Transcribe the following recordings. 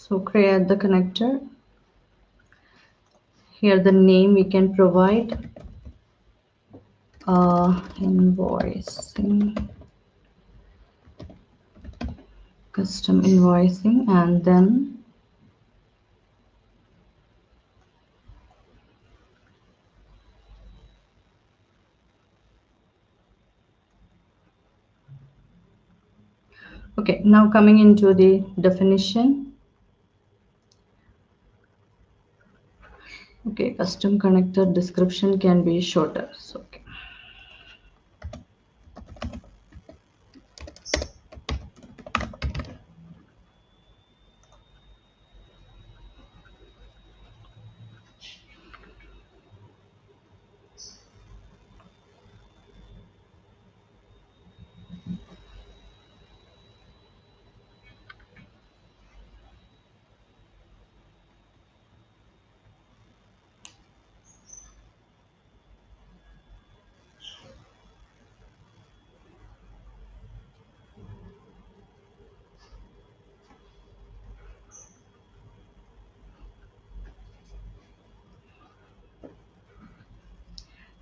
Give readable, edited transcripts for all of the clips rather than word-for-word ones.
So create the connector. Here the name we can provide invoicing, custom invoicing, and then okay, now coming into the definition. Okay, custom connector description can be shorter. So okay.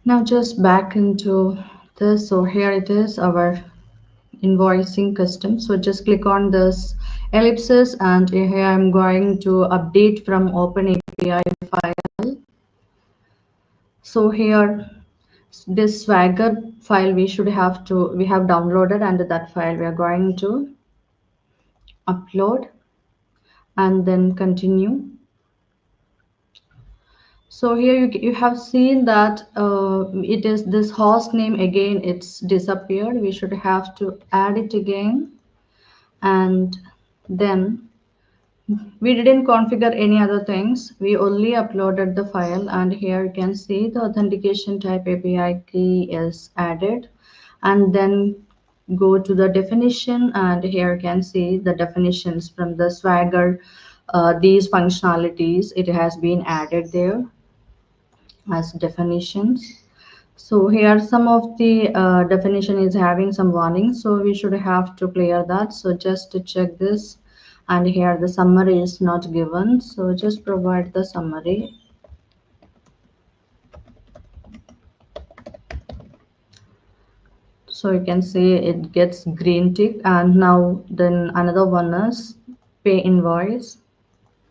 Now just back into this. So here it is, our invoicing custom. So just click on this ellipsis, and here I'm going to update from Open API file. So here this Swagger file we have downloaded, and that file we are going to upload and then continue. So here you have seen that it is this host name again, it's disappeared. We should have to add it again, and then we didn't configure any other things. We only uploaded the file, and here you can see the authentication type API key is added. And then go to the definition, and here you can see the definitions from the Swagger. These functionalities, it has been added there as definitions. So here some of the definition is having some warnings, so we should have to clear that. So just to check this, and here the summary is not given, so just provide the summary. So you can see it gets green tick. And now then another one is pay invoice.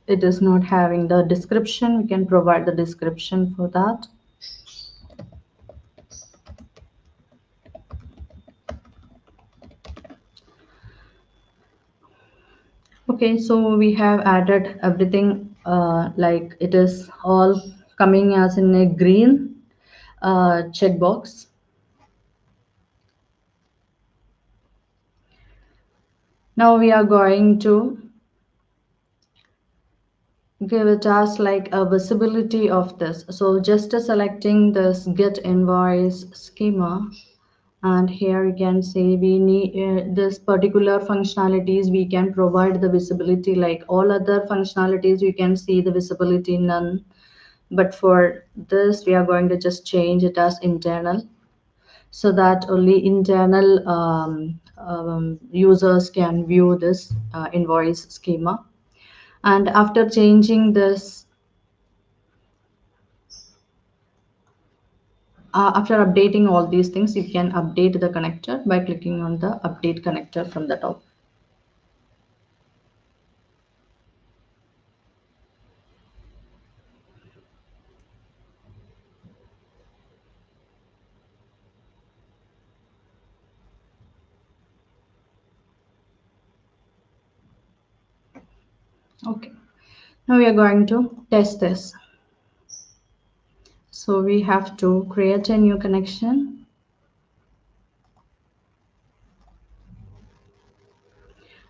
It is not having the description. We can provide the description for that. Okay, so we have added everything, like it is all coming as in a green checkbox. Now we are going to give it as like a visibility of this. So just selecting this get invoice schema, and here you can see we need this particular functionalities we can provide the visibility. Like all other functionalities you can see the visibility none, but for this we are going to just change it as internal, so that only internal users can view this invoice schema. And after changing this, after updating all these things, you can update the connector by clicking on the update connector from the top. Okay, now we are going to test this. So we have to create a new connection,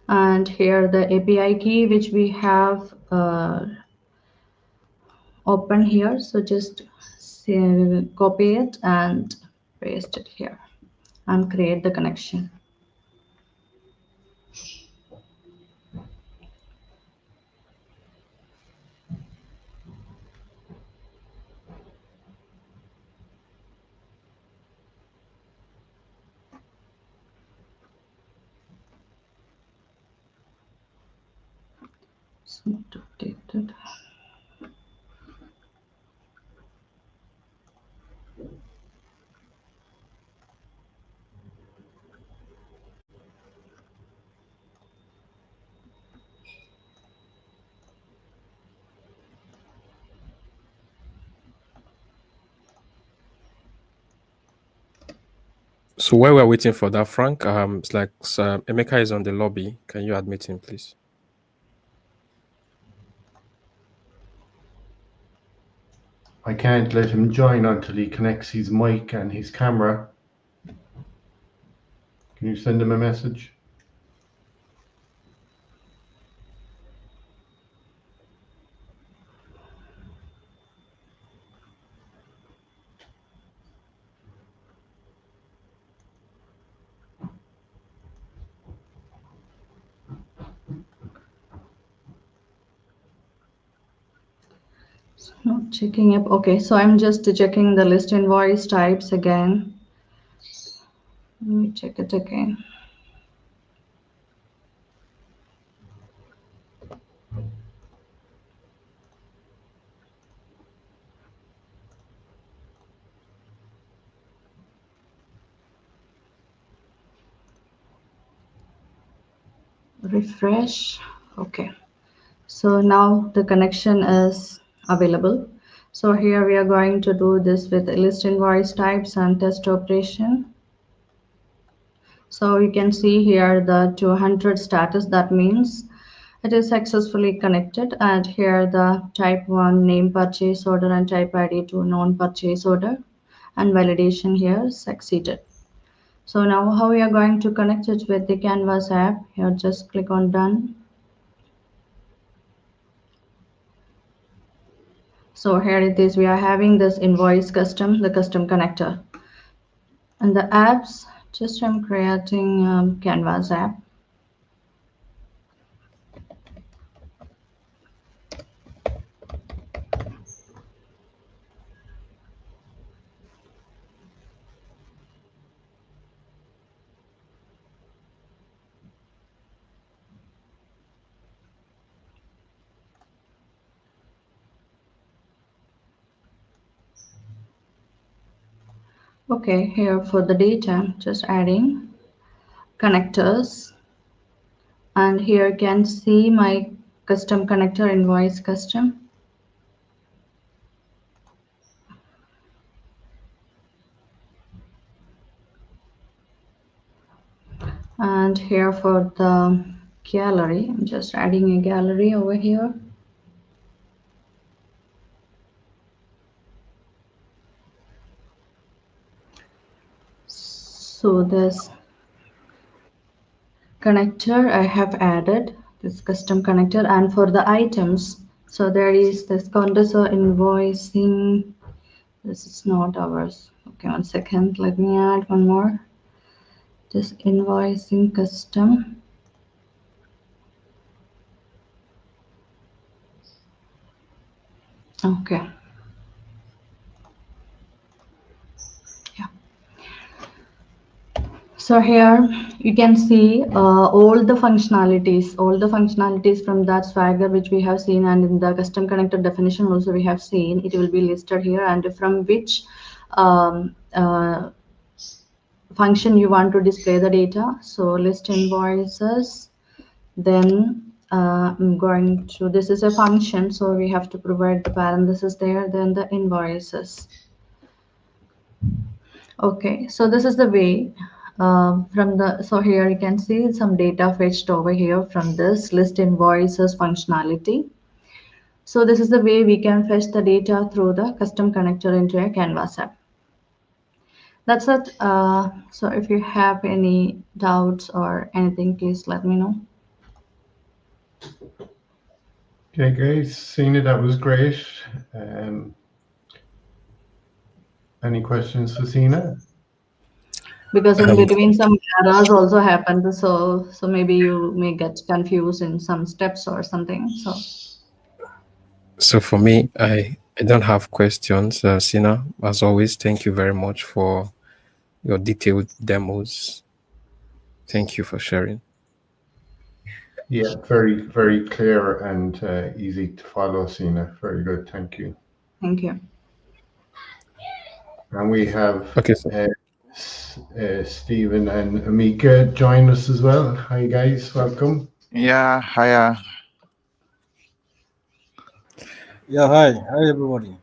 and here the API key which we have open here. So just copy it and paste it here and create the connection. It's not updated. So while we're waiting for that, Frank, it's like Emeka is on the lobby. Can you admit him, please? I can't let him join until he connects his mic and his camera. Can you send him a message? It's not checking up. Okay, so I'm just checking the list invoice types again. Let me check it again. Refresh. Okay. So now the connection is available. So here we are going to do this with list invoice types and test operation. So you can see here the 200 status. That means it is successfully connected. And here the type 1 name purchase order and type ID to non-purchase order. And validation here succeeded. So now how we are going to connect it with the Canvas app. Here just click on done. So here it is, we are having this invoice custom, the custom connector. And the apps, just I'm creating Canvas app. Okay, here for the data, just adding connectors. And here you can see my custom connector invoice custom. And here for the gallery, I'm just adding a gallery over here. So this connector I have added, this custom connector, and for the items, so there is this condenser invoicing. This is not ours. Okay, 1 second, let me add one more. This invoicing custom. Okay, yeah. So here you can see all the functionalities from that Swagger which we have seen, and in the custom connector definition also we have seen. It will be listed here, and from which function you want to display the data. So list invoices, then I'm going to, this is a function, so we have to provide the parenthesis there, then the invoices. Okay, so this is the way from the, so here you can see some data fetched over here from this list invoices functionality. So this is the way we can fetch the data through the custom connector into a Canvas app. That's it. So if you have any doubts or anything, please let me know. Okay, guys, Sina, that was great. Um, any questions for Sina? Because in Um, between some errors also happened, so maybe you may get confused in some steps or something. so for me, I don't have questions. Sina, as always, thank you very much for your detailed demos. Thank you for sharing. Yeah, very, very clear and easy to follow, Sina. Very good, thank you. Thank you. And we have Okay, so Stephen and Amika join us as well. Hi, guys, welcome. Yeah, hiya. Yeah, hi. Hi, everybody.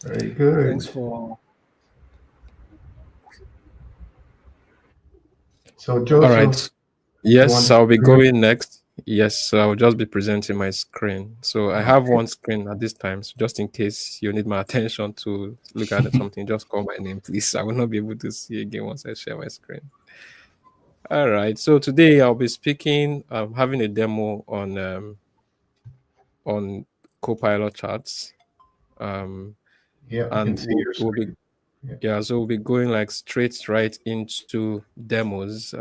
Very Thanks good. for. So, all Joseph, right. you Yes, want I'll be to? going next. Yes, so I'll just be presenting my screen. So I have Okay. one screen at this time. So just in case you need my attention to look at something, just call my name, please. I will not be able to see again once I share my screen. All right. So today I'll be speaking, having a demo on Copilot charts. Um, Yeah, I can and see we'll, your we'll be screen. Yeah. yeah, so we'll be going like straight right into demos.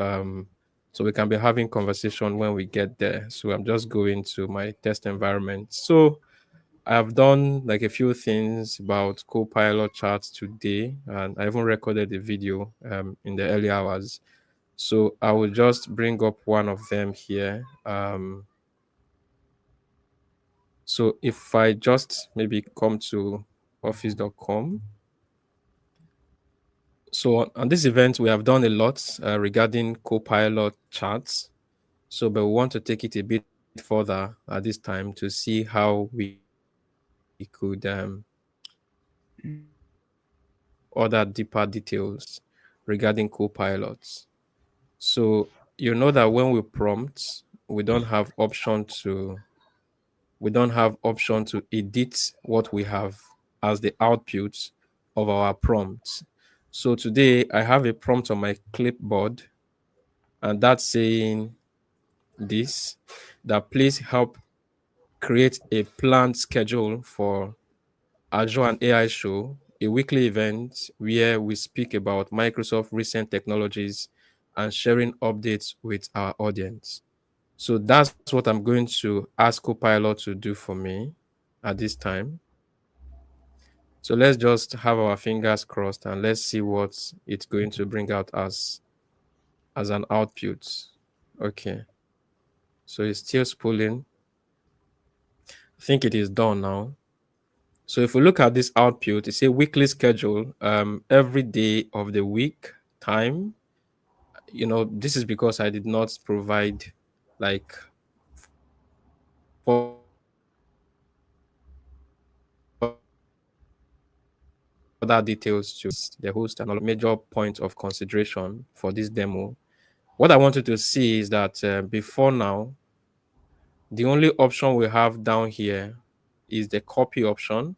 So we can be having conversation when we get there. So I'm just going to my test environment. So I've done like a few things about Copilot charts today, and I even recorded a video in the early hours. So I will just bring up one of them here. So if I just maybe come to office.com. So on this event, we have done a lot regarding Copilot charts. So, but we want to take it a bit further at this time to see how we could do other deeper details regarding Copilots. So you know that when we prompt, we don't have option to edit what we have as the output of our prompts. So today I have a prompt on my clipboard, and that's saying this, that please help create a planned schedule for Azure and AI Show, a weekly event where we speak about Microsoft recent technologies and sharing updates with our audience. So that's what I'm going to ask Copilot to do for me at this time. So let's just have our fingers crossed and let's see what it's going to bring out as an output. Okay. So it's still spooling. I think it is done now. So if we look at this output, it's a weekly schedule, every day of the week time. This is because I did not provide like further details to the host and all major point of consideration for this demo. What I wanted to see is that before now, the only option we have down here is the copy option.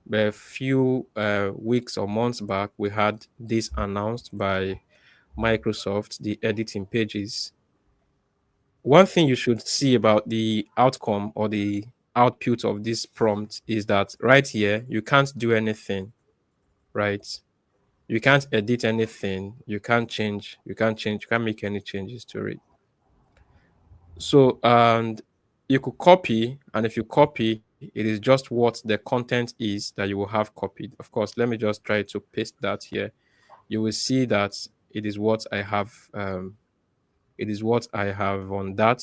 But a few weeks or months back, we had this announced by Microsoft, the editing pages. One thing you should see about the outcome or the output of this prompt is that right here, you can't do anything, right? You can't edit anything. You can't make any changes to it. So, and you could copy, and if you copy, it is just what the content is that you will have copied. Of course, let me just try to paste that here. You will see that it is what I have. It is what I have on that,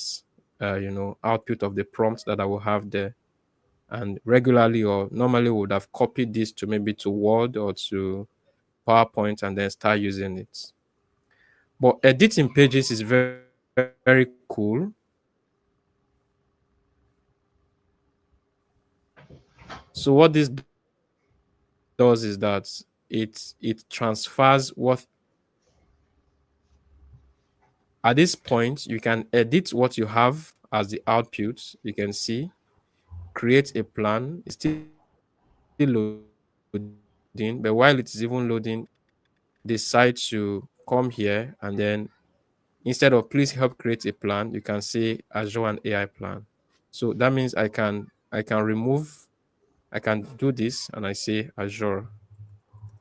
output of the prompt that I will have there. And regularly or normally would have copied this to maybe to Word or to PowerPoint and then start using it. But editing pages is very, very cool. So what this does is that it transfers what at this point you can edit what you have as the output. You can see create a plan. It's still loading, but while it is even loading, decide to come here and then instead of please help create a plan, you can say Azure and AI plan. So that means I can do this and I say Azure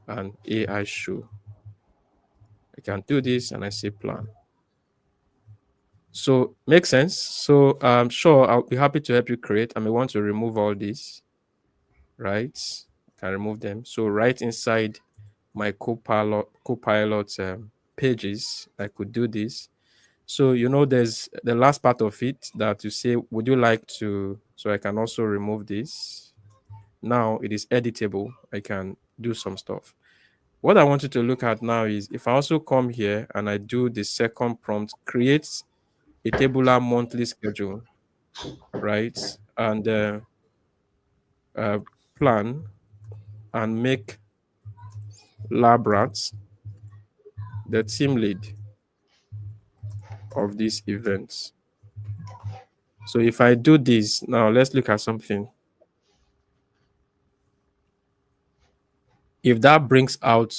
and AI show. I can do this and I say plan. So makes sense. So sure, I'll be happy to help you create. I may want to remove all these, right? I can remove them. So right inside my Copilot pages, I could do this. So, there's the last part of it that you say, would you like to, so I can also remove this. Now it is editable. I can do some stuff. What I want you to look at now is if I also come here and I do the second prompt, create a tabular monthly schedule, right? And uh, plan and make Labrat the team lead of these events. So if I do this, now let's look at something. If that brings out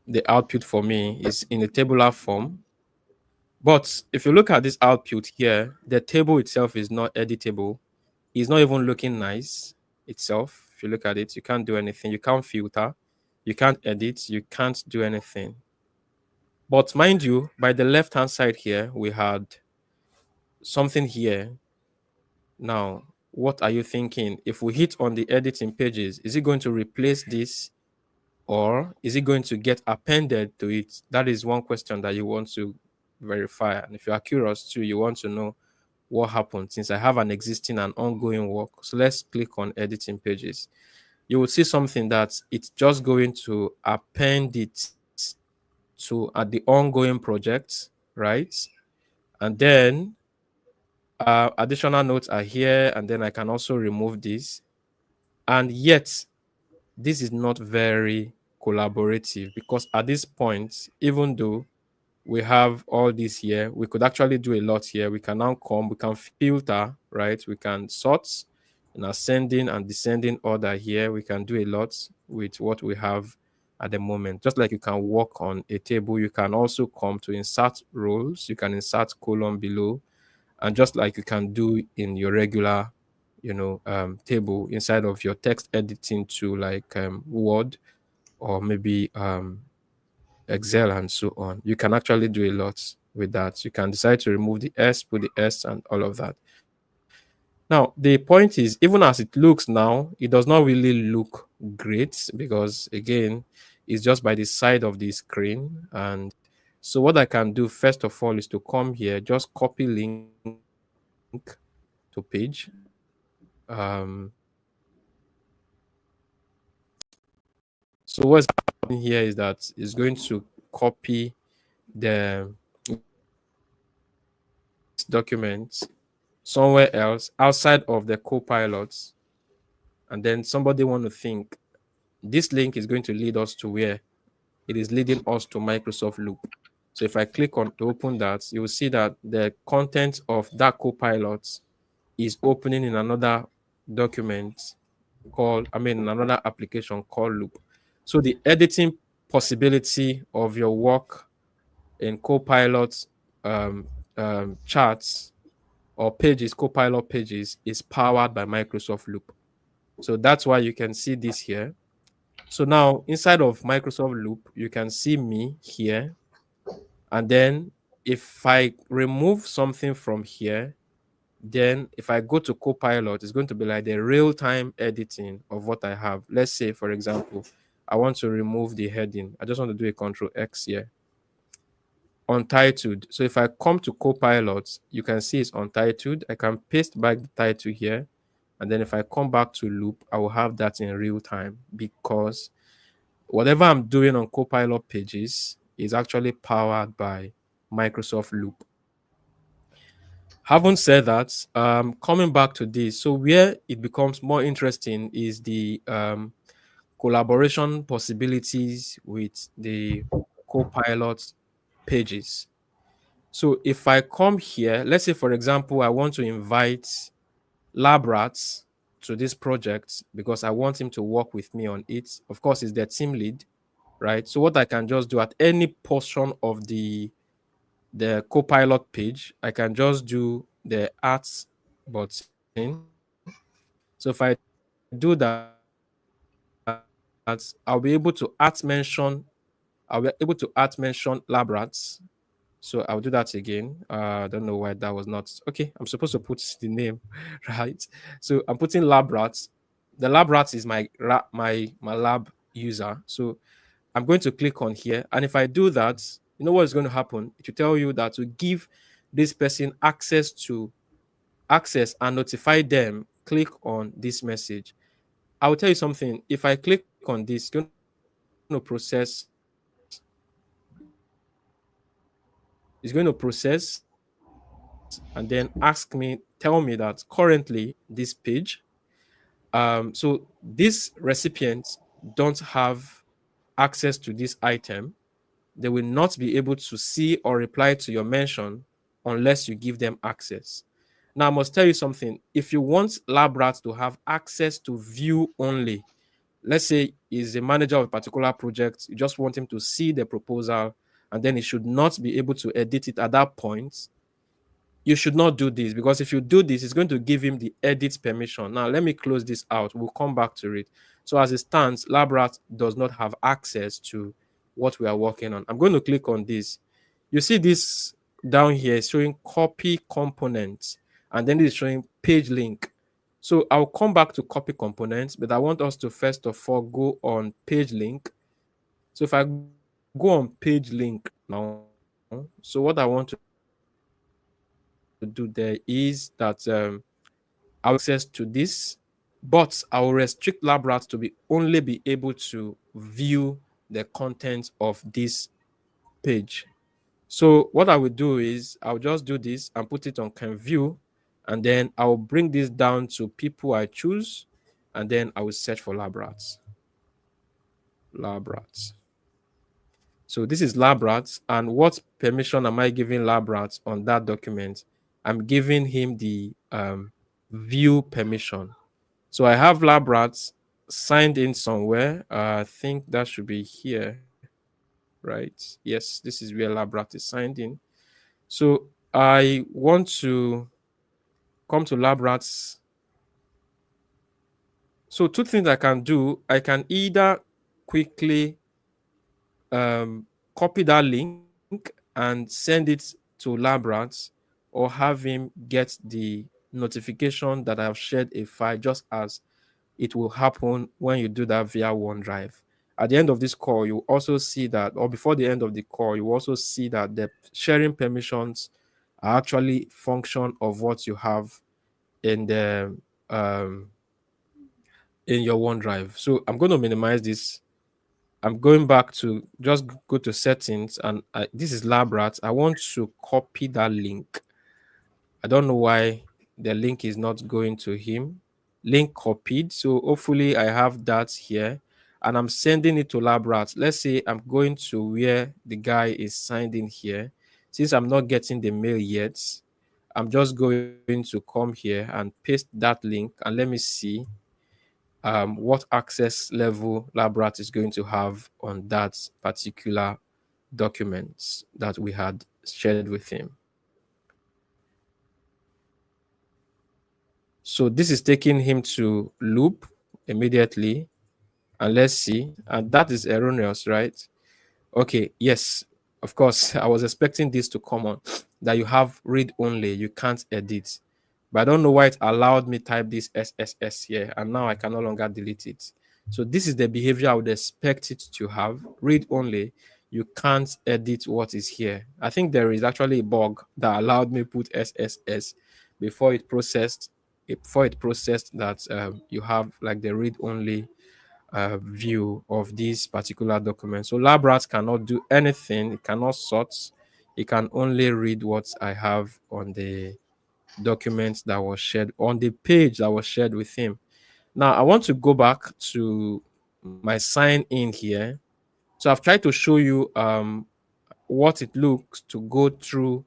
the output for me is in a tabular form, but if you look at this output here, the table itself is not editable. It's not even looking nice itself. If you look at it, you can't do anything. You can't filter. You can't edit. You can't do anything. But mind you, by the left-hand side here, we had something here. Now, what are you thinking? If we hit on the editing pages, is it going to replace this or is it going to get appended to it? That is one question that you want to verify. And if you are curious too, you want to know what happened since I have an existing and ongoing work. So let's click on editing pages. You will see something that it's just going to append it to at the ongoing project, right? And then additional notes are here, and then I can also remove this. And yet, this is not very collaborative because at this point, even though we have all this here, we could actually do a lot here. We can now come, we can filter, right? We can sort in ascending and descending order here. We can do a lot with what we have at the moment. Just like you can work on a table, you can also come to insert rows. You can insert column below. And just like you can do in your regular, table inside of your text editing tool like Word or maybe Excel and so on. You can actually do a lot with that. You can decide to remove the S, put the S, and all of that. Now, the point is, even as it looks now, it does not really look great because, again, it's just by the side of the screen. And so, what I can do first of all is to come here, just copy link to page. So, what's happening here is that it's going to copy the this document somewhere else outside of the Copilot, and then somebody want to think this link is going to lead us to where it is leading us to Microsoft Loop. So if I click on to open that, you will see that the content of that Copilot is opening in another document another application called Loop. So the editing possibility of your work in Copilot charts or pages, Copilot pages, is powered by Microsoft Loop. So that's why you can see this here. So now inside of Microsoft Loop, you can see me here. And then if I remove something from here, then if I go to Copilot, it's going to be like the real-time editing of what I have. Let's say, for example, I want to remove the heading. I just want to do a Control X here. Untitled. So if I come to Copilot, you can see it's untitled. I can paste back the title here. And then if I come back to Loop, I will have that in real time because whatever I'm doing on Copilot pages is actually powered by Microsoft Loop. Having said that, coming back to this, so where it becomes more interesting is the collaboration possibilities with the Copilot pages. So if I come here, let's say, for example, I want to invite Labrats to this project because I want him to work with me on it. Of course, he's their team lead, right? So what I can just do at any portion of the Copilot page, I can just do the arts button. So if I do that, I'll be able to mention Labrats. So I'll do that again. I don't know why that was not okay. I'm supposed to put the name, right? So I'm putting Labrats. The Labrats is my lab user. So I'm going to click on here. And if I do that, you know what is going to happen? It will tell you that to give this person access and notify them, click on this message. I will tell you something. If I click on this, it's going to process, it's going to process and then tell me that currently this page, so these recipients don't have access to this item. They will not be able to see or reply to your mention unless you give them access. Now, I must tell you something. If you want LabRat to have access to view only, let's say he's a manager of a particular project, you just want him to see the proposal, and then he should not be able to edit it at that point, you should not do this, because if you do this, it's going to give him the edit permission. Now, let me close this out. We'll come back to it. So as it stands, LabRat does not have access to what we are working on. I'm going to click on this. You see this down here is showing copy components, and then it's showing page link. So I'll come back to copy components, but I want us to first of all go on page link. So if I go on page link now, so what I want to do there is that I will give access to this, but I will restrict LabRat to be only be able to view the content of this page. So what I will do is I'll just do this and put it on can view, and then I'll bring this down to people I choose, and then I will search for LabRats. LabRats. So this is LabRats, and what permission am I giving LabRats on that document? I'm giving him the view permission. So I have LabRats signed in somewhere. I think that should be here, right? Yes, this is where LabRat is signed in. So I want to come to LabRats. So two things I can do. I can either quickly copy that link and send it to LabRats, or have him get the notification that I've shared a file, just as it will happen when you do that via OneDrive. At the end of this call, you also see that, or before the end of the call, you also see that the sharing permissions are actually function of what you have in the in your OneDrive. So I'm going to minimize this. I'm going back to just go to settings, and this is LabRat. I want to copy that link. I don't know why the link is not going to him. Link copied. So hopefully I have that here, and I'm sending it to LabRat. Let's say I'm going to where the guy is signed in here. Since I'm not getting the mail yet, I'm just going to come here and paste that link, and let me see what access level LabRat is going to have on that particular document that we had shared with him. So this is taking him to loop immediately, and let's see, and that is erroneous, right? Okay, yes, of course. I was expecting this to come on, that you have read only, you can't edit. But I don't know why it allowed me type this SSS here, and now I can no longer delete it. So this is the behavior I would expect it to have. Read only, you can't edit what is here. I think there is actually a bug that allowed me put SSS before it processed that you have like the read only view of this particular document. So LabRat cannot do anything, it cannot sort, it can only read what I have on the document that was shared, on the page that was shared with him. Now I want to go back to my sign in here. So I've tried to show you what it looks to go through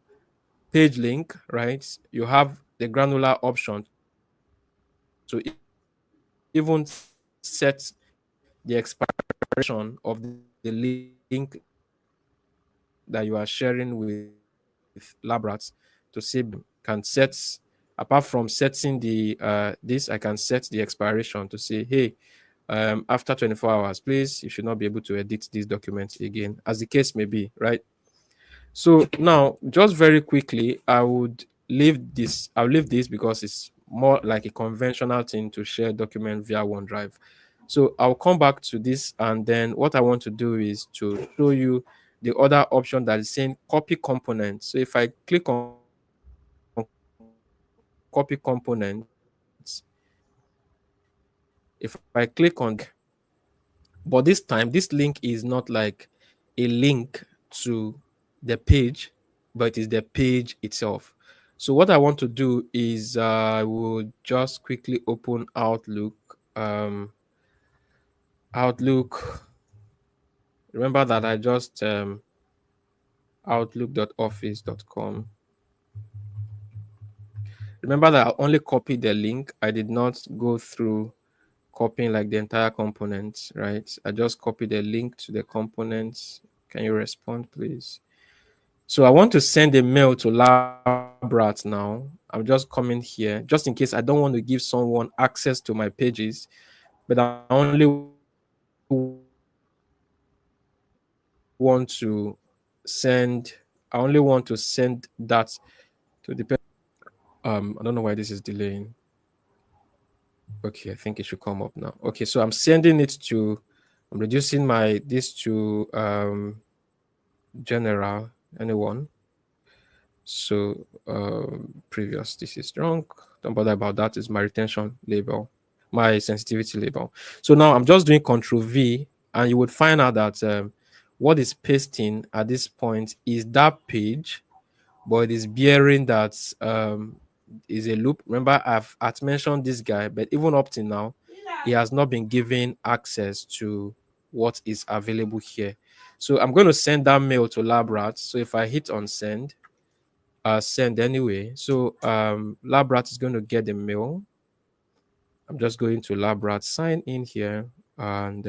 page link, right? You have the granular option to even set the expiration of the link that you are sharing with LabRat to see can set, apart from setting the I can set the expiration to say, hey, after 24 hours, please, you should not be able to edit these documents again, as the case may be, right? So now, just very quickly, I'll leave this because it's more like a conventional thing to share document via OneDrive. So I'll come back to this, and then what I want to do is to show you the other option that is saying copy components. So if I click on this, copy components. If I click on but this time this link is not like a link to the page, but it is the page itself. So what I want to do is I will just quickly open Outlook. Outlook. Remember that I just outlook.office.com. Remember that I only copied the link. I did not go through copying like the entire components, right? I just copied the link to the components. Can you respond, please? So I want to send a mail to Labrat now. I'm just coming here, just in case I don't want to give someone access to my pages, but I only want to send, I only want to send that to the person. I don't know why this is delaying. Okay, I think it should come up now. Okay, so I'm sending it to, I'm reducing my this to general, anyone. So previous, this is wrong. Don't bother about that. Is my retention label, my sensitivity label. So now I'm just doing Control V, and you would find out that what is pasting at this point is that page, but it is bearing that is a loop. Remember, I've mentioned this guy, but even up to now, he has not been given access to what is available here. So I'm going to send that mail to Labrat. So if I hit on send, send anyway. So Labrat is going to get the mail. I'm just going to Labrat, sign in here, and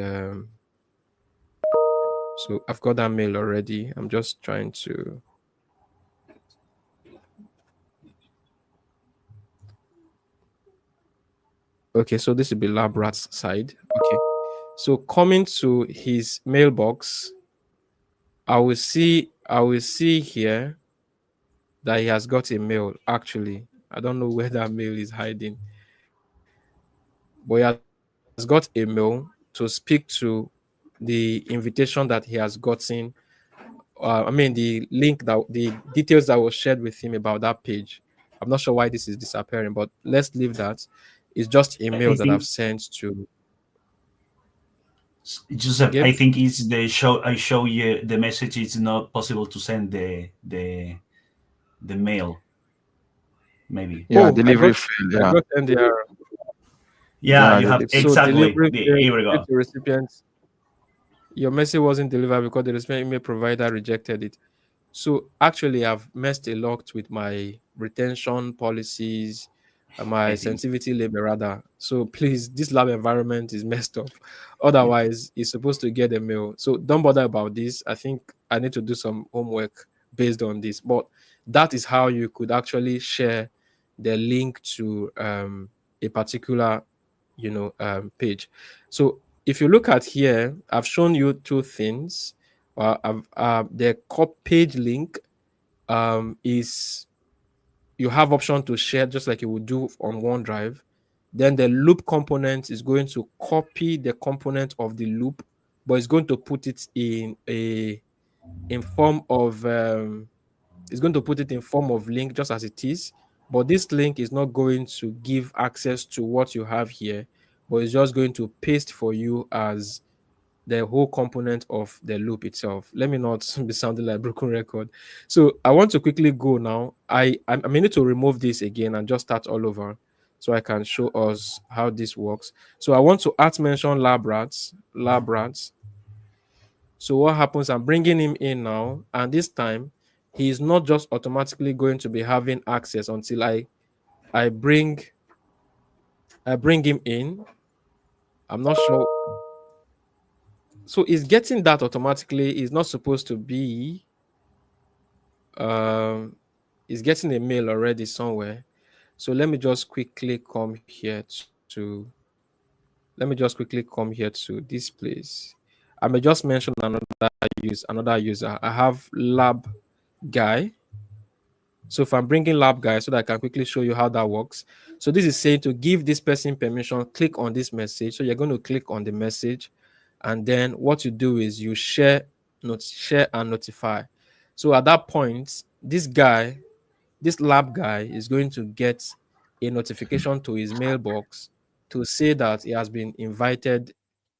so I've got that mail already. I'm just trying to. Okay, so this will be Labrat's side. Okay, so coming to his mailbox, I will see here that he has got a mail. Actually, I don't know where that mail is hiding, but he has got a mail to speak to the invitation that he has gotten. I mean, the link that the details that was shared with him about that page. I'm not sure why this is disappearing, but let's leave that. It's just a I mail that I've think, sent to Joseph, I Gabe. think it's the show. I show you the message. It's not possible to send the mail. Maybe. Yeah, Oh, delivery fail. I Yeah, got NDR. Yeah, yeah, you have So exactly. delivery failed Here we due go. to recipients. Your message wasn't delivered because the recipient email provider rejected it. So actually, I've messed a lot with my retention policies, I my think. sensitivity label rather. So please, this lab environment is messed up. Otherwise, it's supposed to get a mail. So don't bother about this. I think I need to do some homework based on this. But that is how you could actually share the link to a particular, page. So if you look at here, I've shown you two things. The page link is you have option to share just like you would do on OneDrive. Then the loop component is going to copy the component of the loop, but it's going to put it in form of it's going to put it in form of link just as it is. But this link is not going to give access to what you have here, but it's just going to paste for you as the whole component of the loop itself. Let me not be sounding like broken record. So I want to quickly go now. I may need to remove this again and just start all over so I can show us how this works. So I want to mention lab rats. So what happens? I'm bringing him in now, and this time he is not just automatically going to be having access until I bring him in. I'm not sure. So it's getting that automatically. It's not supposed to be. Um, it's getting a mail already somewhere. So let me just quickly come here to. Let me just quickly come here to this place. I may just mention another user. I have lab guy. So if I'm bringing lab guy so that I can quickly show you how that works. So this is saying to give this person permission, click on this message. So you're going to click on the message, and then what you do is you share and notify. So at that point, this lab guy is going to get a notification to his mailbox to say that he has been invited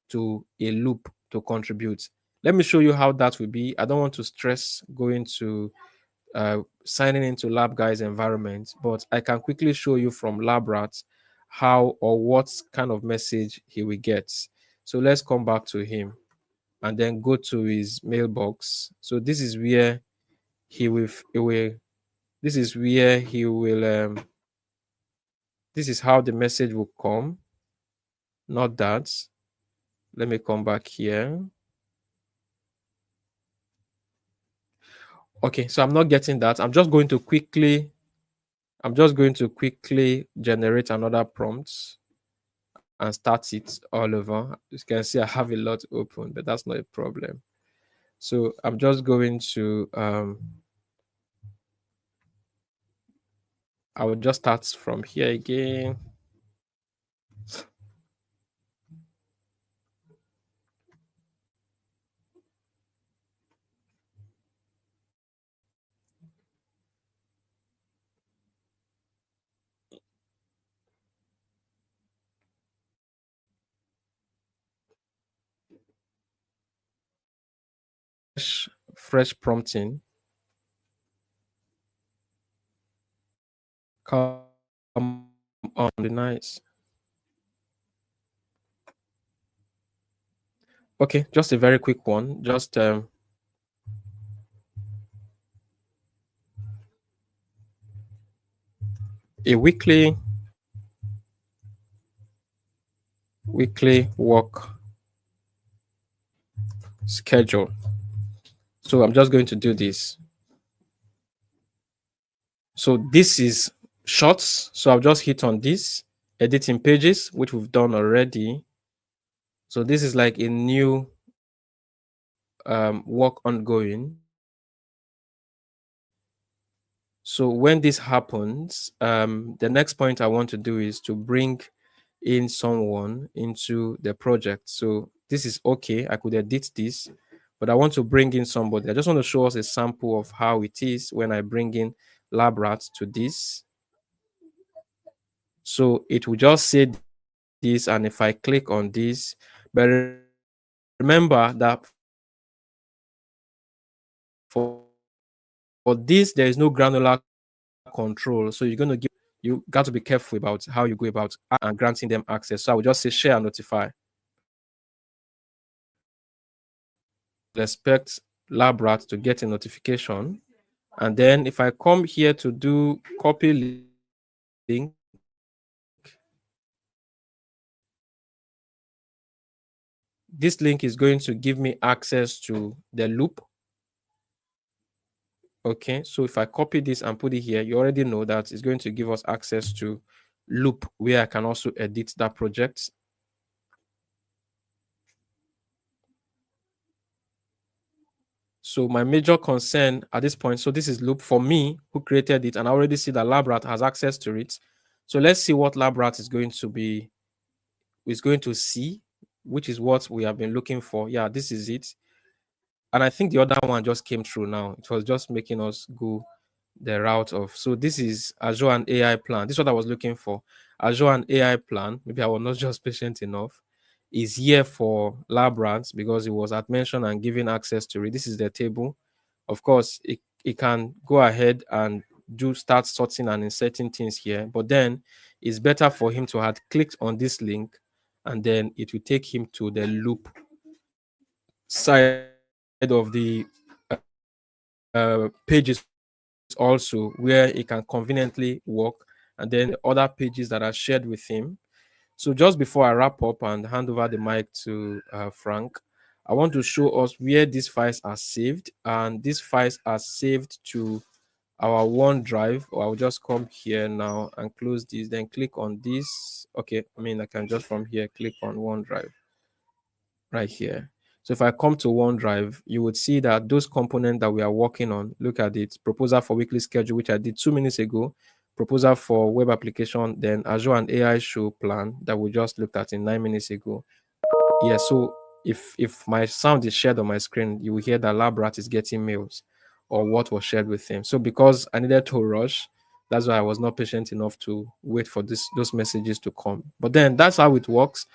to a loop to contribute. Let me show you how that will be. I don't want to stress going to signing into Lab Guy's environment, but I can quickly show you from LabRat how or what kind of message he will get. So let's come back to him and then go to his mailbox. So this is where he will this is where he will this is how the message will come, not that. Let me come back here. Okay, so I'm not getting that. I'm just going to quickly generate another prompt and start it all over. You can see I have a lot open, but that's not a problem. So I'm just going to I will just start from here again. Fresh prompting. Come on, be nice. Okay, just a very quick one. Just a weekly work schedule. So I'm just going to do this. So this is shorts. So I'll just hit on this, editing pages, which we've done already. So this is like a new work ongoing. So when this happens, the next point I want to do is to bring in someone into the project. So this is okay. I could edit this, but I want to bring in somebody. I just want to show us a sample of how it is when I bring in LabRat to this. So it will just say this, and if I click on this, but remember that for this, there is no granular control. So you're going to give, you got to be careful about how you go about and granting them access. So I will just say share and notify. Expect LabRat to get a notification. And then if I come here to do copy link, this link is going to give me access to the loop. Okay, so if I copy this and put it here, you already know that it's going to give us access to loop where I can also edit that project. So my major concern at this point, so this is loop for me who created it, and I already see that LabRat has access to it. So let's see what LabRat is going to see, which is what we have been looking for. Yeah, this is it. And I think the other one just came through now. It was just making us go the route of, so this is Azure and AI plan. This is what I was looking for. Azure and AI plan. Maybe I was not just patient enough. Is here for LabRat because it was at mention and given access to it. This is the table. Of course, it can go ahead and start sorting and inserting things here, but then it's better for him to have clicked on this link, and then it will take him to the loop side of the pages also, where he can conveniently work, and then other pages that are shared with him. So just before I wrap up and hand over the mic to Frank, I want to show us where these files are saved, and these files are saved to our OneDrive. Or I'll just come here now and close this, then click on this. Okay, I mean, I can just from here click on OneDrive right here. So if I come to OneDrive, you would see that those components that we are working on, look at it, proposal for weekly schedule, which I did 2 minutes ago, proposal for web application, then Azure and AI show plan that we just looked at in 9 minutes ago. Yeah, so if my sound is shared on my screen, you will hear that LabRat is getting mails or what was shared with him. So because I needed to rush, That's why I was not patient enough to wait for those messages to come. But then that's how it works.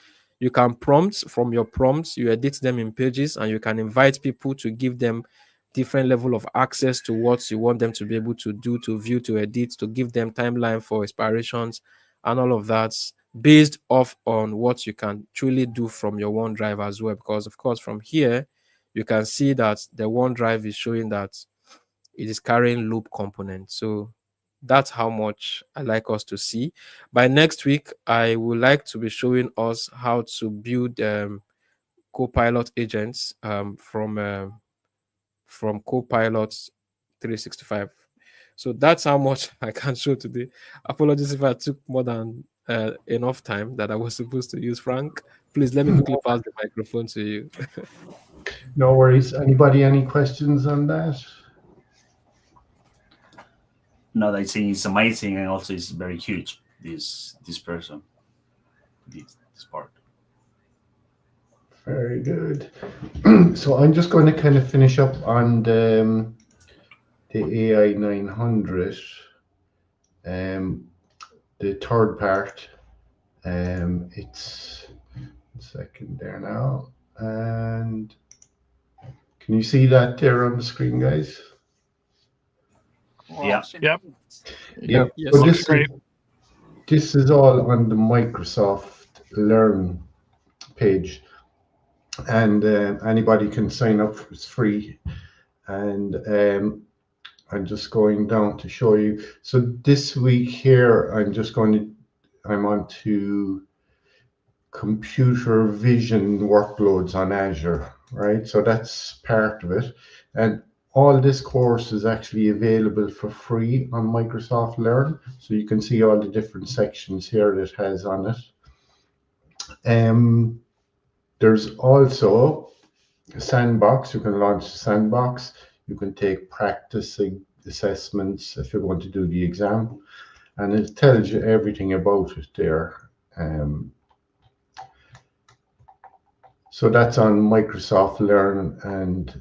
You can prompt from your prompts, you edit them in pages, and you can invite people to give them different level of access to what you want them to be able to do, to view, to edit, to give them timeline for expirations and all of that, based off on what you can truly do from your OneDrive as well. Because of course, from here, you can see that the OneDrive is showing that it is carrying loop components. So that's how much I like us to see. By next week, I would like to be showing us how to build Copilot agents from Copilot 365. So that's how much I can show today. Apologies if I took more than enough time that I was supposed to use. Frank, please let me quickly pass the microphone to you. No worries. Anybody, any questions on that? No, I think it's amazing, and also it's very huge. This person, this part. Very good. So I'm just going to kind of finish up on the AI 900, the third part. It's a second there now, and can you see that there on the screen, guys? Yeah. Yep. Yeah. Yes. So Looks great. this is all on the Microsoft Learn page, and anybody can sign up. It's free, and I'm just going down to show you. So this week here, I'm on to computer vision workloads on Azure, right? So that's part of it. And all this course is actually available for free on Microsoft Learn. So you can see all the different sections here that it has on it. There's also a sandbox. You can launch a sandbox. You can take practicing assessments if you want to do the exam, and it tells you everything about it there. So that's on Microsoft Learn, and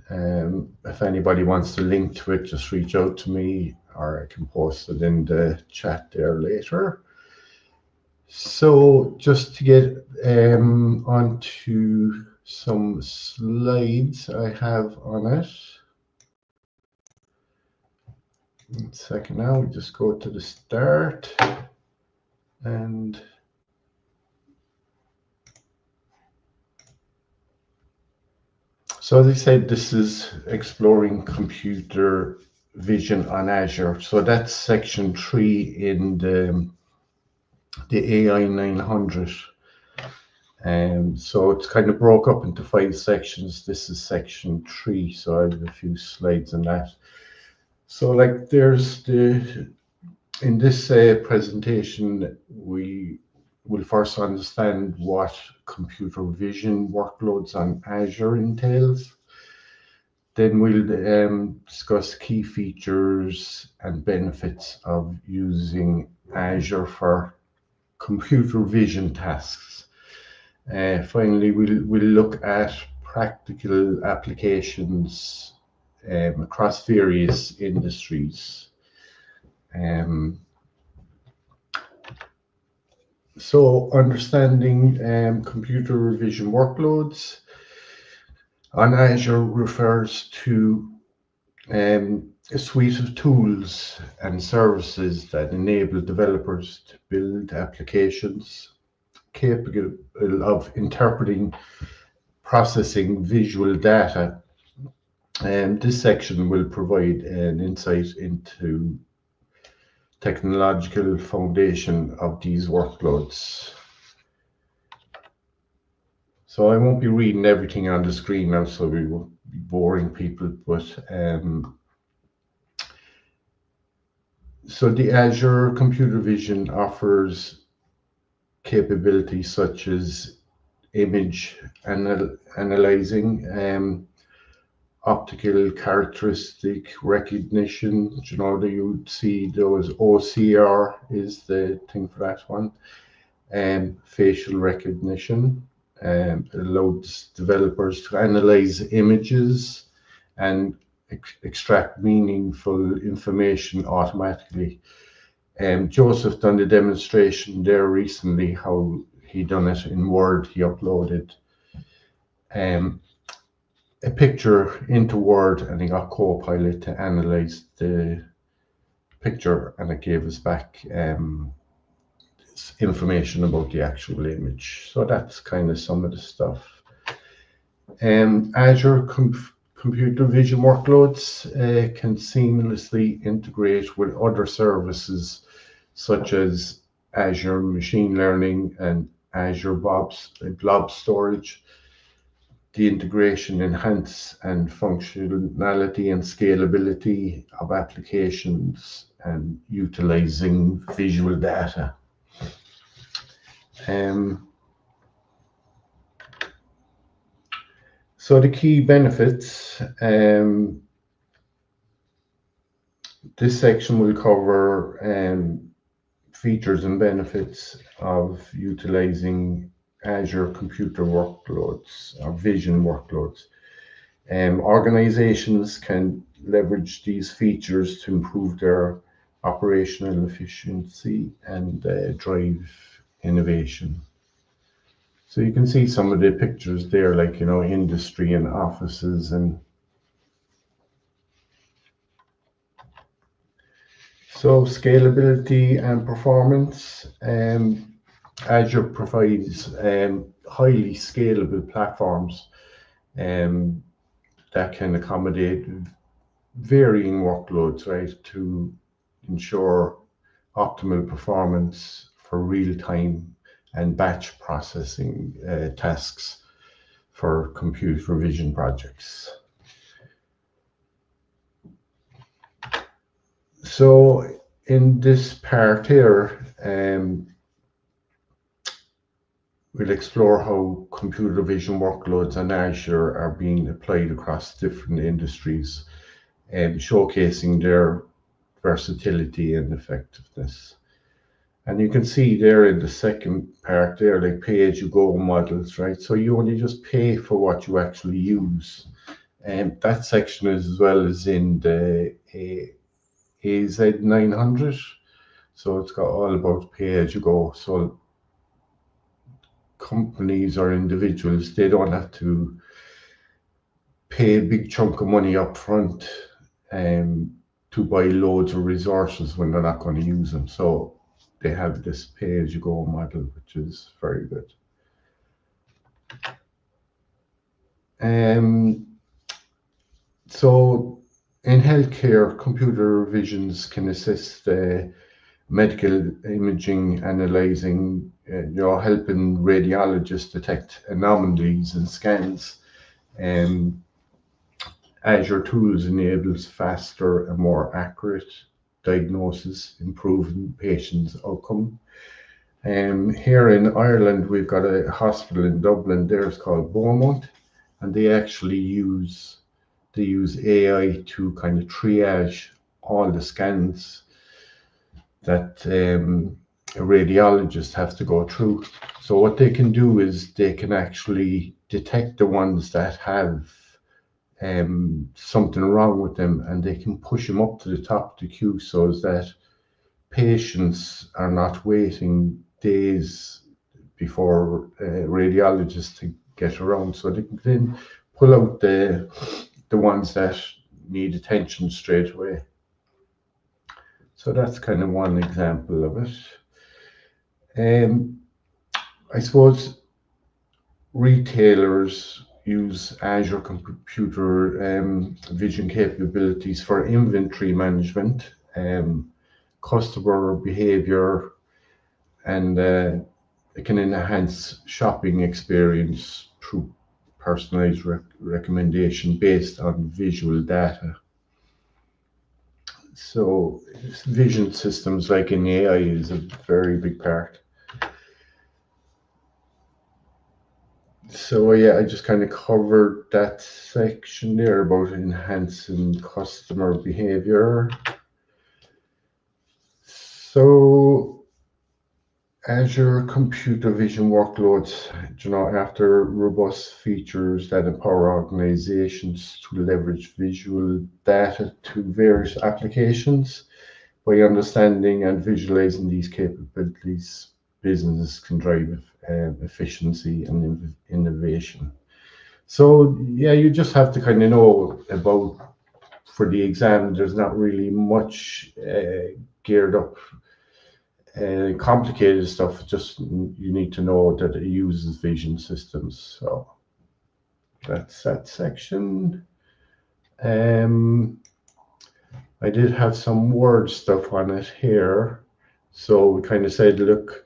if anybody wants to link to it, just reach out to me, or I can post it in the chat there later. So just to get onto some slides I have on it. 1 second now, we just go to the start, and so as I said, this is exploring computer vision on Azure. So that's section 3 in the AI 900. So it's kind of broke up into 5 sections. This is section 3, so I have a few slides on that. So like there's in this presentation, we will first understand what computer vision workloads on Azure entails. Then we'll discuss key features and benefits of using Azure for computer vision tasks. Finally, we'll look at practical applications across various industries. So understanding computer vision workloads on Azure refers to a suite of tools and services that enable developers to build applications capable of interpreting, processing visual data. This section will provide an insight into technological foundation of these workloads. So I won't be reading everything on the screen now, so we won't be boring people, but so the Azure Computer Vision offers capabilities such as image analyzing, optical characteristic recognition. You know, that you would see those OCR is the thing for that one, and facial recognition. Allows developers to analyze images and extract meaningful information automatically. Joseph done the demonstration there recently, how he done it in Word. He uploaded a picture into Word and he got Copilot to analyze the picture, and it gave us back information about the actual image. So that's kind of some of the stuff. Azure computer vision workloads can seamlessly integrate with other services such as Azure Machine Learning and Azure Blob Storage. The integration enhance and functionality and scalability of applications and utilizing visual data. So the key benefits, this section will cover features and benefits of utilizing Azure computer workloads or vision workloads. Organizations can leverage these features to improve their operational efficiency and drive innovation. So you can see some of the pictures there, like, you know, industry and offices. And so scalability and performance. Azure provides highly scalable platforms that can accommodate varying workloads, right, to ensure optimal performance for real-time and batch processing tasks for computer vision projects. So in this part here, we'll explore how computer vision workloads on Azure are being applied across different industries, showcasing their versatility and effectiveness. And you can see there in the second part there, like pay-as-you-go models, right? So you only just pay for what you actually use. And that section as well is in the AZ900. So it's got all about pay-as-you-go. So companies or individuals, they don't have to pay a big chunk of money up front to buy loads of resources when they're not going to use them. So they have this pay-as-you-go model, which is very good. So in healthcare, computer visions can assist medical imaging, analyzing, helping radiologists detect anomalies in scans. Azure Tools enables faster and more accurate diagnosis, improving patients' outcome. Here in Ireland, we've got a hospital in Dublin there, it's called Beaumont, and they actually use AI to kind of triage all the scans that a radiologist has to go through. So what they can do is they can actually detect the ones that have something wrong with them, and they can push them up to the top of the queue so that patients are not waiting days before radiologists to get around. So they can then pull out the ones that need attention straight away. So that's kind of one example of it. I suppose retailers use Azure computer vision capabilities for inventory management, customer behavior, and it can enhance shopping experience through personalized recommendation based on visual data. So vision systems like in AI is a very big part. So yeah, I just kind of covered that section there about enhancing customer behavior. So Azure computer vision workloads, after robust features that empower organizations to leverage visual data to various applications, by understanding and visualizing these capabilities, businesses can drive efficiency and innovation. So yeah, you just have to kind of know about for the exam. There's not really much geared up, complicated stuff. Just you need to know that it uses vision systems. So that's that section. I did have some word stuff on it here. So we kind of said, look,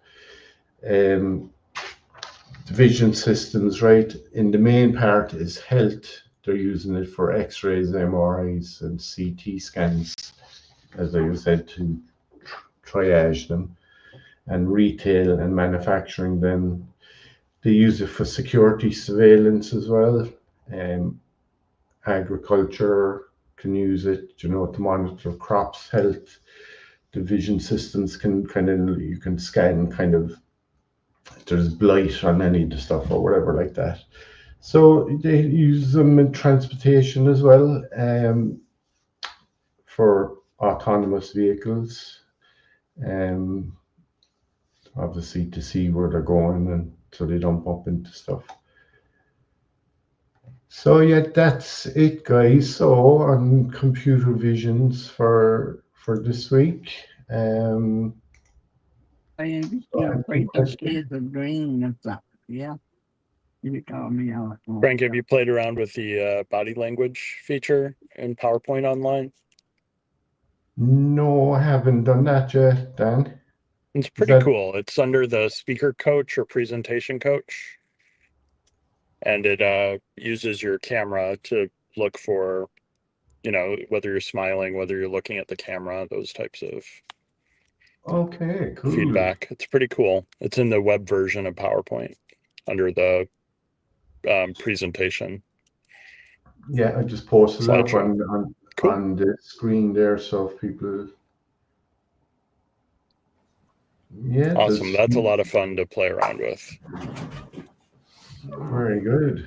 vision systems, right? In the main part is health. They're using it for X-rays, MRIs, and CT scans, as I said, to triage them. And retail and manufacturing, then they use it for security surveillance as well. Agriculture can use it, to monitor crops' health. The vision systems can you can scan kind of if there's blight on any of the stuff or whatever like that. So they use them in transportation as well, for autonomous vehicles, obviously to see where they're going and so they don't bump into stuff. So yeah, that's it, guys. So on computer visions for this week. And So break the kids of green and stuff. Yeah. You call me out. Frank, have you played around with the body language feature in PowerPoint online? No, I haven't done that yet, Dan. It's pretty cool. It's under the speaker coach or presentation coach. And it uses your camera to look for, whether you're smiling, whether you're looking at the camera, those types of Okay, cool. feedback. It's pretty cool. It's in the web version of PowerPoint under the presentation. Yeah, I just posted it up Slideshow. on the screen there, so if people. Yeah, Awesome. That's a lot of fun to play around with. Very good.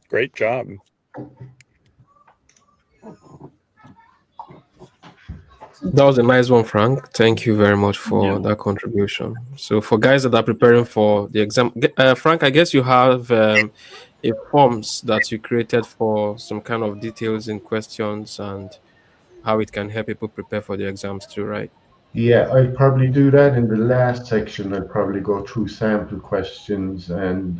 Great job. That was a nice one, Frank. Thank you very much for that contribution. So for guys that are preparing for the exam, Frank, I guess you have a forms that you created for some kind of details in questions and how it can help people prepare for the exams too, right? Yeah, I'll probably do that in the last section. I'll probably go through sample questions and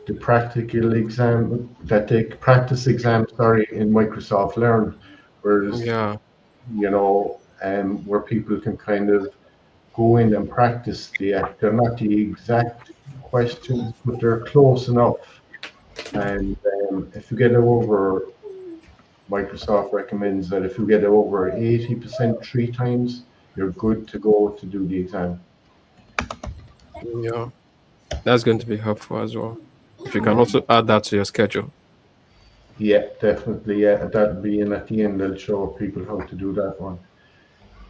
the practical exam, that the practice exam, in Microsoft Learn, whereas where people can kind of go in and practice they're not the exact questions, but they're close enough. And if you get over, Microsoft recommends that if you get over 80% 3 times, you're good to go to do the exam. Yeah, that's going to be helpful as well. If you can also add that to your schedule. Yeah, definitely. Yeah, that'll be in at the end. I'll show people how to do that one.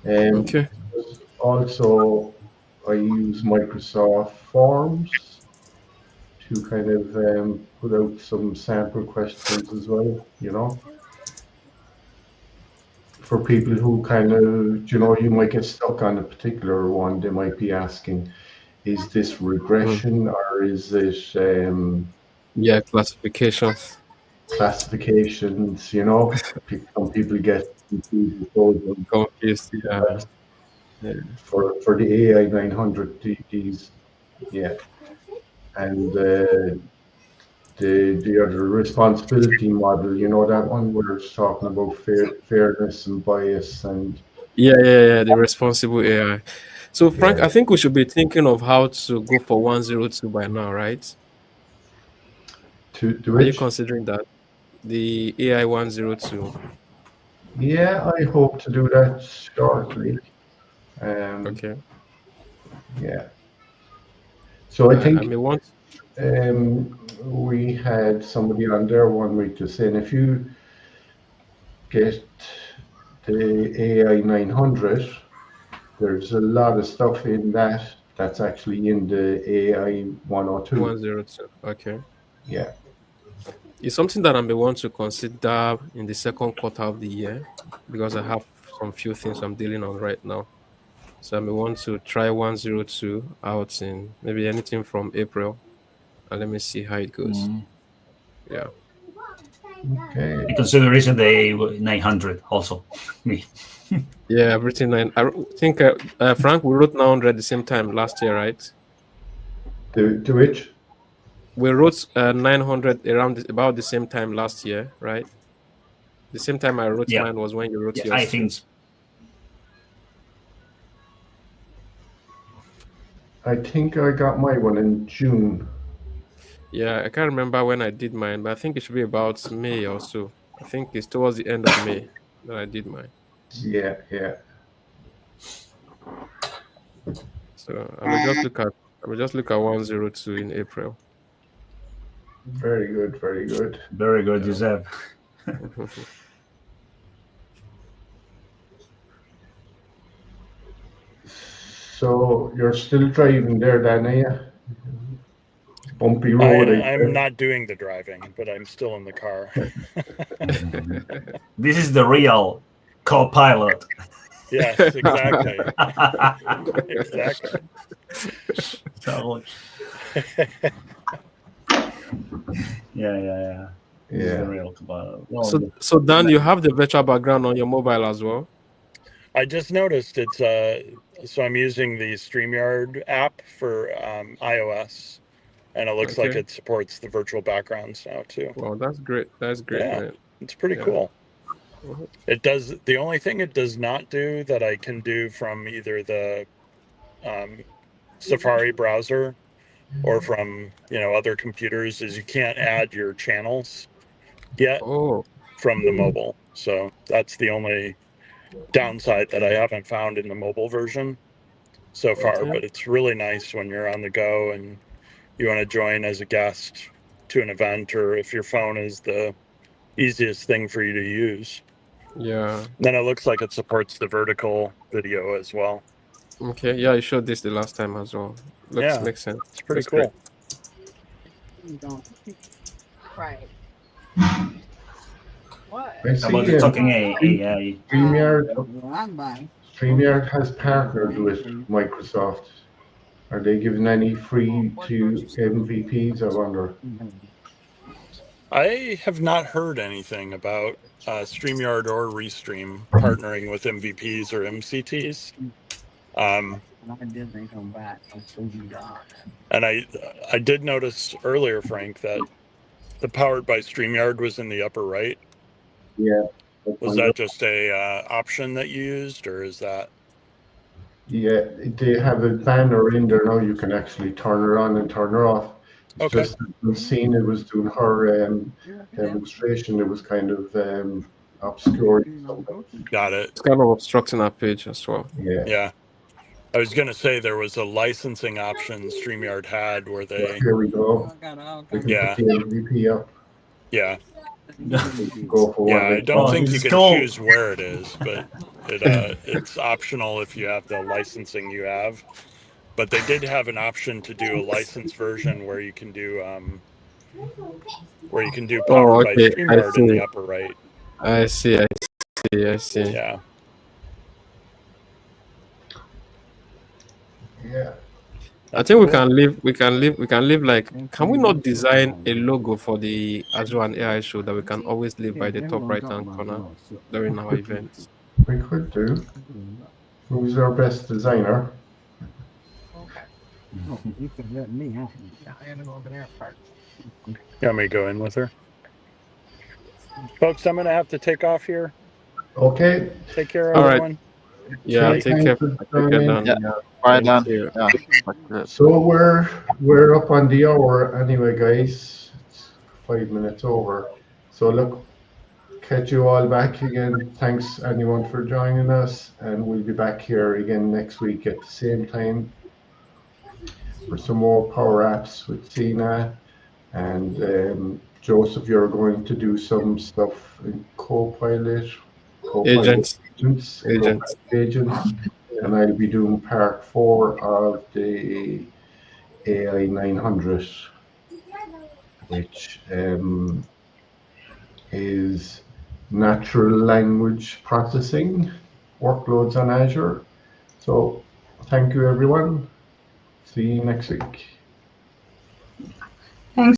Okay. Also, I use Microsoft Forms to kind of put out some sample questions as well, for people who kind of, you might get stuck on a particular one. They might be asking, is this regression or is it classifications? Some people get confused. Yeah. For the AI 900, these, and the other responsibility model, that one where it's talking about fairness and bias and the responsible AI. So Frank, I think we should be thinking of how to go for 102 by now, right? Are you considering that? The AI 102. Yeah, I hope to do that shortly. Okay. Yeah. So I think I may want. we had somebody on there one week just saying, if you get the AI 900, there's a lot of stuff in that's actually in the AI 102. 102. Okay. Yeah. It's something that I may want to consider in the second quarter of the year because I have some few things I'm dealing on right now. So I may want to try 102 out in maybe anything from April, and let me see how it goes. Yeah. Okay. I consider it the 900 also. Me. Yeah, everything. I think Frank, we wrote 900 the same time last year, right? To which? We wrote 900 around about the same time last year, right? The same time I wrote Yeah. mine was when you wrote Yeah, I yours too. think so. I think I got my one in June. Yeah, I can't remember when I did mine, but I think it should be about May or so. I think it's towards the end of May that I did mine. Yeah, yeah. So I will just look at 102 in April. Very good, very good. Very good, Yeah. Joseph. So you're still driving there, Dan, are you? Bumpy road, I I'm guess. not doing the driving, but I'm still in the car. This is the real co-pilot. Yes, exactly. Exactly. So, yeah. This is the Yeah. real co-pilot. Well, So Dan, you have the virtual background on your mobile as well? I just noticed it's so I'm using the StreamYard app for iOS, and it looks like Okay. it supports the virtual backgrounds now too. Well, that's great. That's great, Yeah, man. it's pretty Yeah. cool. Mhm. It does the only thing it does not do that I can do from either the Safari browser or from other computers is you can't add your channels yet Oh, from the mobile. So that's the only downside that I haven't found in the mobile version so far. okay. But it's really nice when you're on the go and you want to join as a guest to an event, or if your phone is the easiest thing for you to use. Yeah. Then it looks like it supports the vertical video as well. Okay. Yeah, you showed this the last time as well. Yeah, Makes sense. it's pretty That's great. cool. Right. What? I how about see the talking AI? StreamYard, StreamYard has partnered with Microsoft. Are they giving any free to MVPs, I wonder? I have not heard anything about StreamYard or Restream partnering with MVPs or MCTs. I didn't come back. I told you that. And I did notice earlier, Frank, that the powered by StreamYard was in the upper right. Yeah. Was that just a option that you used, or is that? Yeah, they have a banner in there now. You can actually turn her on and turn her off. It's Okay. just when Cena was doing her demonstration, it was kind of obscured. Got it. It's kind of obstructing our page as well. Yeah. Yeah. I was going to say there was a licensing option StreamYard had where they. Here we go. We can Yeah. put the MVP up. Yeah. We can go for Yeah. one. I don't think this you is can cool. choose where it is, but it's optional if you have the licensing you have. But they did have an option to do a licensed version where you can do Oh, powered by okay. I StreamYard in the see. upper right. I see. I see. I see. Yeah. Yeah. I think we can leave. We can leave. We can leave. Like, can we not design a logo for the Azure and AI show that we can always leave by the top right hand corner during our events? We could do. Who's our best designer? Oh, you could let me out. I had to go over there first. You want me to go in with her? Folks, I'm going to have to take off here. Okay. Take care, All right. everyone. Yeah. Thank Take care. you Take for care, joining. Dan. Yeah. All right, Thank Dan. you. Yeah. So we're up on the hour anyway, guys. It's 5 minutes over. So look, catch you all back again. Thanks anyone for joining us, and we'll be back here again next week at the same time for some more power apps with Sina and Joseph. You're going to do some stuff in Copilot Agents. agents, Agents. Copilot agents, and I'll be doing part 4 of the AI 900, which is natural language processing workloads on Azure. So thank you, everyone. See you next week.